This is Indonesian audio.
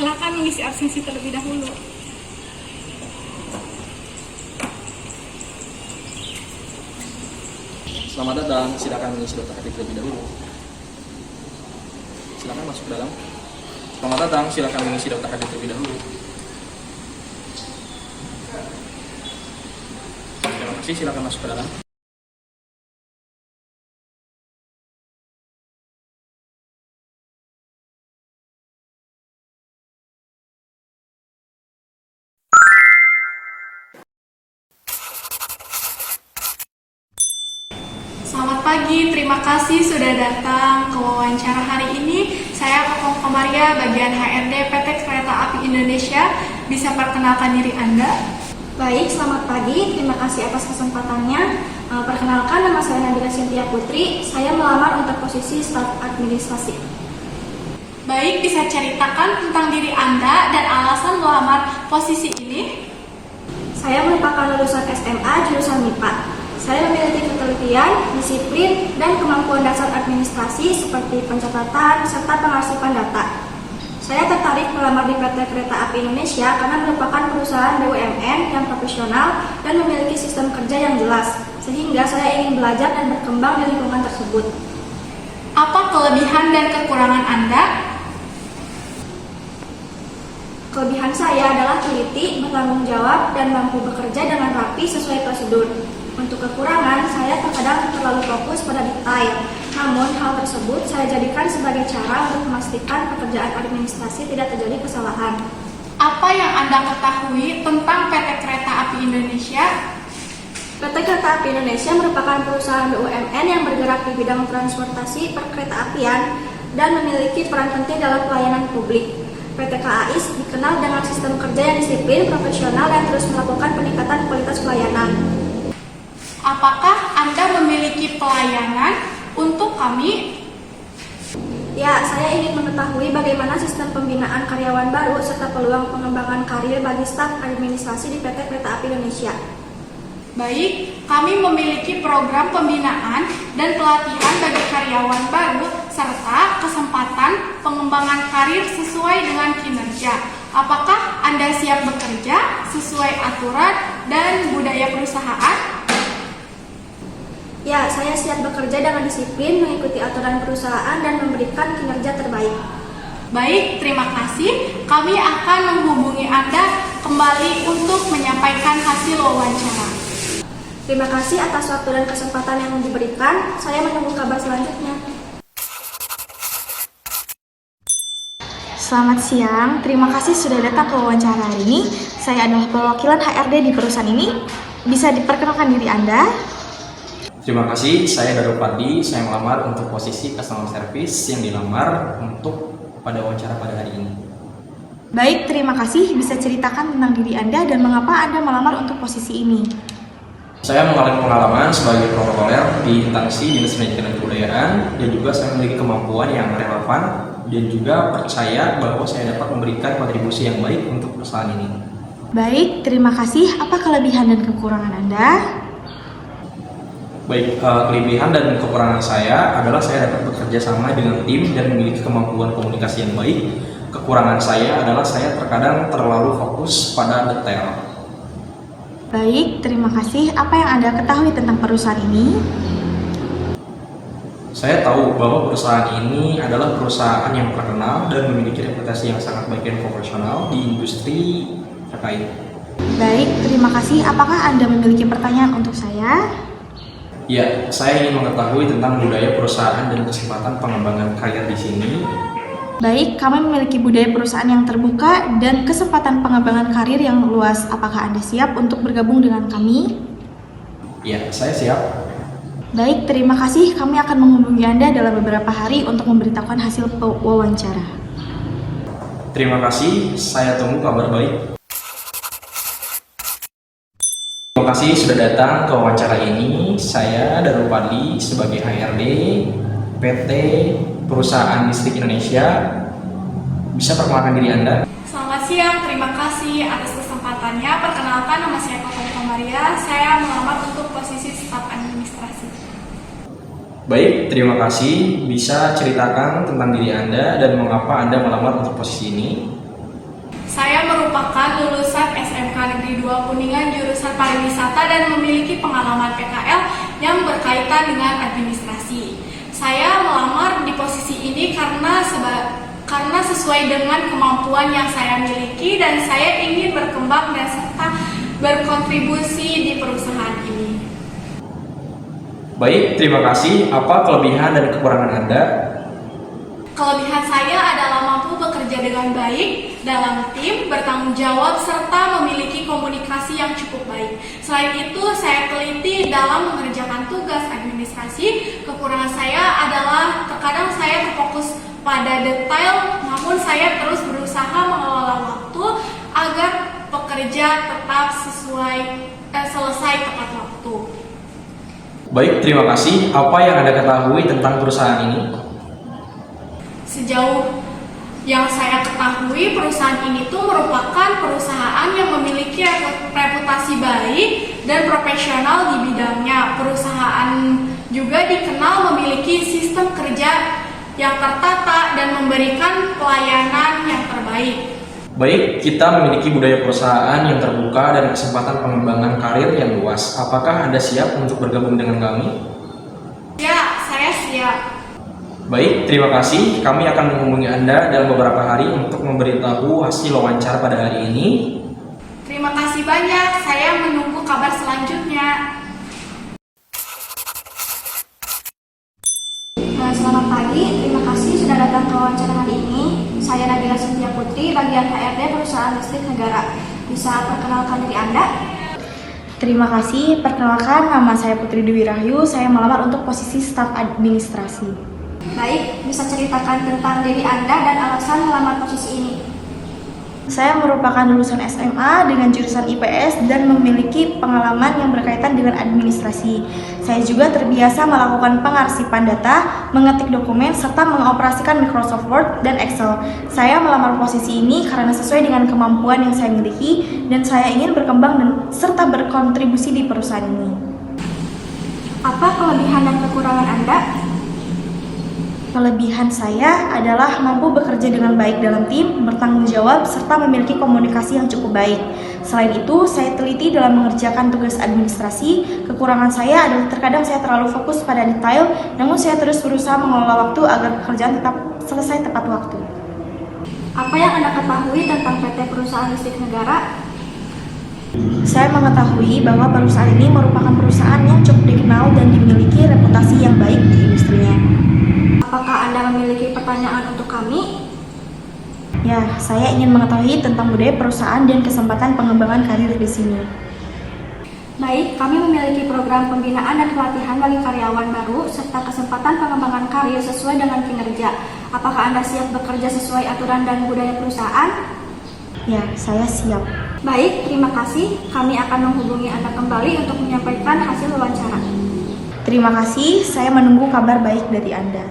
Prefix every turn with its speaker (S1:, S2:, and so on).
S1: silakan mengisi absensi terlebih dahulu.
S2: Selamat datang, silakan mengisi daftar hadir terlebih dahulu. Silakan masuk ke dalam. Selamat datang, silakan mengisi daftar hadir terlebih dahulu. Terima kasih, silakan masuk ke dalam.
S1: Selamat pagi, terima kasih sudah datang ke wawancara hari ini. Saya Kokong Komaria, bagian HRD PT Kereta Api Indonesia. Bisa perkenalkan diri Anda?
S3: Baik, selamat pagi. Terima kasih atas kesempatannya. Perkenalkan, nama saya Nabila Cynthia Putri. Saya melamar untuk posisi staf administrasi.
S1: Baik, bisa ceritakan tentang diri Anda dan alasan melamar posisi ini?
S3: Saya merupakan lulusan SMA jurusan MIPA. Saya memiliki ketelitian, disiplin, dan kemampuan dasar administrasi seperti pencatatan serta pengarsipan data. Saya tertarik melamar di PT Kereta Api Indonesia karena merupakan perusahaan BUMN yang profesional dan memiliki sistem kerja yang jelas, sehingga saya ingin belajar dan berkembang di lingkungan tersebut.
S1: Apa kelebihan dan kekurangan Anda?
S3: Kelebihan saya adalah teliti, bertanggung jawab, dan mampu bekerja dengan rapi sesuai prosedur. Untuk kekurangan, saya terkadang terlalu fokus pada detail. Namun, hal tersebut saya jadikan sebagai cara untuk memastikan pekerjaan administrasi tidak terjadi kesalahan.
S1: Apa yang Anda ketahui tentang PT Kereta Api Indonesia?
S3: PT Kereta Api Indonesia merupakan perusahaan BUMN yang bergerak di bidang transportasi perkeretaapian dan memiliki peran penting dalam pelayanan publik. PT KAI dikenal dengan sistem kerja yang disiplin, profesional, dan terus melakukan peningkatan kualitas pelayanan.
S1: Apakah Anda memiliki pelayanan untuk kami?
S3: Ya, saya ingin mengetahui bagaimana sistem pembinaan karyawan baru serta peluang pengembangan karir bagi staf administrasi di PT Kereta Api Indonesia.
S1: Baik, kami memiliki program pembinaan dan pelatihan bagi karyawan baru serta kesempatan pengembangan karir sesuai dengan kinerja. Apakah Anda siap bekerja sesuai aturan dan budaya perusahaan?
S3: Ya, saya siap bekerja dengan disiplin, mengikuti aturan perusahaan, dan memberikan kinerja terbaik.
S1: Baik, terima kasih. Kami akan menghubungi Anda kembali untuk menyampaikan hasil wawancara.
S3: Terima kasih atas waktu dan kesempatan yang diberikan. Saya menunggu kabar selanjutnya.
S4: Selamat siang, terima kasih sudah datang ke wawancara hari ini. Saya adalah perwakilan HRD di perusahaan ini. Bisa diperkenalkan diri Anda?
S2: Terima kasih, saya Daru Fadli. Saya melamar untuk posisi customer service yang dilamar untuk pada wawancara pada hari ini.
S4: Baik, terima kasih. Bisa ceritakan tentang diri Anda dan mengapa Anda melamar untuk posisi ini?
S2: Saya mengalami pengalaman sebagai protokoler di instansi Dinas Pendidikan dan Kebudayaan, dan juga saya memiliki kemampuan yang relevan dan juga percaya bahwa saya dapat memberikan kontribusi yang baik untuk perusahaan ini.
S4: Baik, terima kasih. Apa kelebihan dan kekurangan Anda?
S2: Baik, kelebihan dan kekurangan saya adalah saya dapat bekerja sama dengan tim dan memiliki kemampuan komunikasi yang baik. Kekurangan saya adalah saya terkadang terlalu fokus pada detail.
S4: Baik, terima kasih. Apa yang Anda ketahui tentang perusahaan ini?
S2: Saya tahu bahwa perusahaan ini adalah perusahaan yang terkenal dan memiliki reputasi yang sangat baik dan profesional di industri terkait.
S4: Baik, terima kasih. Apakah Anda memiliki pertanyaan untuk saya?
S2: Ya, saya ingin mengetahui tentang budaya perusahaan dan kesempatan pengembangan karir di sini.
S4: Baik, kami memiliki budaya perusahaan yang terbuka dan kesempatan pengembangan karir yang luas. Apakah Anda siap untuk bergabung dengan kami?
S2: Ya, saya siap.
S4: Baik, terima kasih. Kami akan menghubungi Anda dalam beberapa hari untuk memberitahukan hasil wawancara.
S2: Terima kasih, saya tunggu kabar baik. Terima kasih sudah datang ke wawancara ini. Saya Daru Fadli sebagai HRD PT Perusahaan Listrik Indonesia. Bisa perkenalkan diri Anda?
S1: Selamat siang, terima kasih atas kesempatannya. Perkenalkan, nama saya Kokong Komaria. Saya melamar untuk posisi staf administrasi.
S2: Baik, terima kasih. Bisa ceritakan tentang diri Anda dan mengapa Anda melamar untuk posisi ini?
S1: Saya merupakan lulusan SMK Negeri 2 Kuningan jurusan pariwisata dan memiliki pengalaman PKL yang berkaitan dengan administrasi. Saya melamar di posisi ini karena sesuai dengan kemampuan yang saya miliki dan saya ingin berkembang dan serta berkontribusi di perusahaan ini.
S2: Baik, terima kasih. Apa kelebihan dan kekurangan Anda?
S1: Kelebihan saya adalah mampu bekerja dengan baik dalam tim, bertanggung jawab, serta memiliki komunikasi yang cukup baik. Selain itu, saya teliti dalam mengerjakan tugas administrasi. Kekurangan saya adalah terkadang saya terfokus pada detail, namun saya terus berusaha mengelola waktu agar pekerja tetap selesai tepat waktu.
S2: Baik, terima kasih. Apa yang Anda ketahui tentang perusahaan ini?
S1: Sejauh yang saya ketahui, perusahaan ini tuh merupakan perusahaan yang memiliki reputasi baik dan profesional di bidangnya. Perusahaan juga dikenal memiliki sistem kerja yang tertata dan memberikan pelayanan yang terbaik.
S2: Baik, kita memiliki budaya perusahaan yang terbuka dan kesempatan pengembangan karir yang luas. Apakah Anda siap untuk bergabung dengan kami?
S1: Ya, saya siap.
S2: Baik, terima kasih. Kami akan menghubungi Anda dalam beberapa hari untuk memberitahu hasil wawancara pada hari ini.
S1: Terima kasih banyak. Saya menunggu kabar selanjutnya.
S3: Selamat pagi, terima kasih sudah datang ke wawancara hari ini. Saya Nabila Cynthia Putri, bagian HRD Perusahaan Listrik Negara. Bisa perkenalkan diri Anda?
S4: Terima kasih. Perkenalkan, nama saya Putri Dewi Rahyu. Saya melamar untuk posisi staf administrasi.
S3: Baik, bisa ceritakan tentang diri Anda dan alasan melamar posisi ini.
S4: Saya merupakan lulusan SMA dengan jurusan IPS dan memiliki pengalaman yang berkaitan dengan administrasi. Saya juga terbiasa melakukan pengarsipan data, mengetik dokumen, serta mengoperasikan Microsoft Word dan Excel. Saya melamar posisi ini karena sesuai dengan kemampuan yang saya miliki dan saya ingin berkembang dan serta berkontribusi di perusahaan ini.
S3: Apa kelebihan dan kekurangan Anda?
S4: Kelebihan saya adalah mampu bekerja dengan baik dalam tim, bertanggung jawab, serta memiliki komunikasi yang cukup baik. Selain itu, saya teliti dalam mengerjakan tugas administrasi. Kekurangan saya adalah terkadang saya terlalu fokus pada detail, namun saya terus berusaha mengelola waktu agar pekerjaan tetap selesai tepat waktu.
S3: Apa yang Anda ketahui tentang PT Perusahaan Listrik Negara?
S4: Saya mengetahui bahwa perusahaan ini merupakan perusahaan yang cukup dikenal dan dimiliki reputasi yang baik di industrinya.
S3: Apakah Anda memiliki pertanyaan untuk kami?
S4: Ya, saya ingin mengetahui tentang budaya perusahaan dan kesempatan pengembangan karir di sini.
S3: Baik, kami memiliki program pembinaan dan pelatihan bagi karyawan baru serta kesempatan pengembangan karir sesuai dengan kinerja. Apakah Anda siap bekerja sesuai aturan dan budaya perusahaan?
S4: Ya, saya siap.
S3: Baik, terima kasih. Kami akan menghubungi Anda kembali untuk menyampaikan hasil wawancara.
S4: Terima kasih, saya menunggu kabar baik dari Anda.